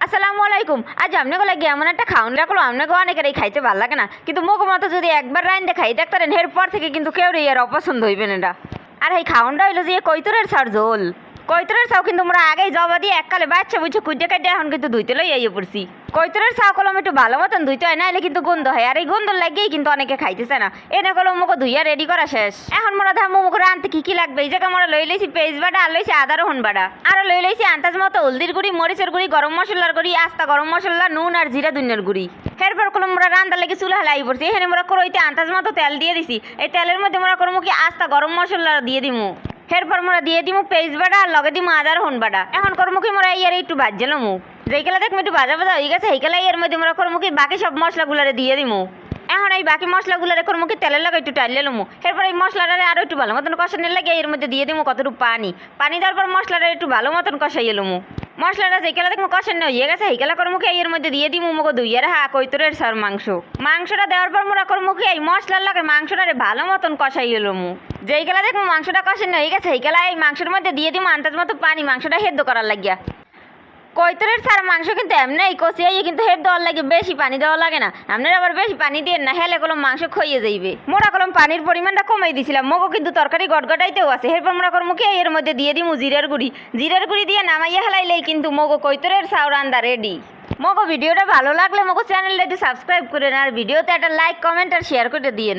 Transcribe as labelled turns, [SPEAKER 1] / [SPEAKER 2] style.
[SPEAKER 1] আসসালামু আলাইকুম। আজ আপনাকে লাগে এমন একটা খাওয়ান রাখলো আপনাকে অনেকের এই খাইতে ভালো লাগে না, কিন্তু মুখ মতো যদি একবার রাইন্দে খাই দেখতেন এরপর থেকে কিন্তু কেউ আর অপছন্দ হইবে না এটা। আর এই খাওয়ানটা হইলো যে কৈতরের ছাড় ঝোল। কৈতরের চাও কিন্তু আমরা আগেই জবা দিয়ে এককালে বাচ্চা বুঝছে কুইটে কাটে এখন কিন্তু ধুইতে লই আইয়ে পড়ছি। কৈতরের চাও কলম একটু ভালো মতন ধুইতে হয়, নাহলে কিন্তু গন্ধ হয়, আর এই গন্ধ লাগিয়েই কিন্তু অনেকে খাইতেছে না। এনে কলম মুখ ধুইয়া রেডি করা শেষ। এখন মোরা ধামু মুখ আনতে কি কি লাগবে এই জায়গায় মোরা লই লইছি পেঁয়াজ বাটা, আর লইছি আদা রসুন বাটা, আরো লই লইছি আন্দাজ মতো হলদির গুঁড়ি, মরিচের গুঁড়ি, গরম মশলার গুঁড়ি, আস্তা গরম মশলা, নুন আর জিরা ধনিয়ার গুঁড়ি। এরপর কলম মোরা রান্দার লেগে চুলা হেলাই পড়ছি। এখানে মোরা করইতে আন্দাজ মতো তেল দিয়ে দিছি। এই তেলের মধ্যে মোরা করবো কি আস্তা গরম মশলা দিয়ে দিমু। এরপর মোরা দিয়ে দিমু পেঁয়াজ বাটা আর লগে দিমু আদা রসুন বাটা। এখন করবো কি মোরা ইয়ার একটু ভাজলামু। যেইগুলা দেখবো একটু ভাজা ভাজা হয়ে গেছে সেইগুলাই এর মধ্যে মোরা করবো কি বাকি সব মশলাগুলারে দিয়ে দিমু। এখন এই বাকি মশলাগুলারে করবো কি তেলের লগে একটু টাইলে লমু। এরপর এই মশলাটারে আরো একটু ভালো মতন কষানোর লাগে এর মধ্যে দিয়ে দিমু কতটুকু পানি দেওয়ার পর মশলাটা একটু ভালো মতন কষাইয়ে লমু। মশলাটা যেইগুলা দেখবো কষানো হয়ে গেছে সেইগুলা করবো কি এর মধ্যে দিয়ে দিমু মুখো দুইয়ের কৈতরের সার মাংসটা দেওয়ার পর মোরা করবো কি এই মশলার লাগে মাংসটারে ভালো মতন কষাইয়ে লমু। যেইগুলা দেখবো মাংসটা কষানো হয়ে গেছে সেইগুলা এই মাংসের মধ্যে দিয়ে দিমু আন্দাজ মতো পানি মাংসটা সেদ্ধ করার লাগিয়া। কৈতরের ছাড়া মাংস কিন্তু এমনি কষিয়ে কিন্তু হেড দেওয়ার লাগে বেশি পানি দেওয়া লাগে না। আপনারা আবার বেশি পানি দিয়ে না হেলে কলম মাংস খইয়ে যাইবে। মোরা কলম পানির পরিমাণটা কমাই দিছিলাম, মগো কিন্তু তরকারি গটগটাইতেও আছে। এরপর মোরা করবো কি এর মধ্যে দিয়ে দিমু জিরার গুঁড়ি দিয়ে নামাইয়া হেলাইলেই কিন্তু মগো কৈতরের ছাও রান্দা রেডি। মগো ভিডিওটা ভালো লাগলে মগো চ্যানেলটা একটু সাবস্ক্রাইব করেন, আর ভিডিওতে একটা লাইক কমেন্ট আর শেয়ার করে দিয়েন।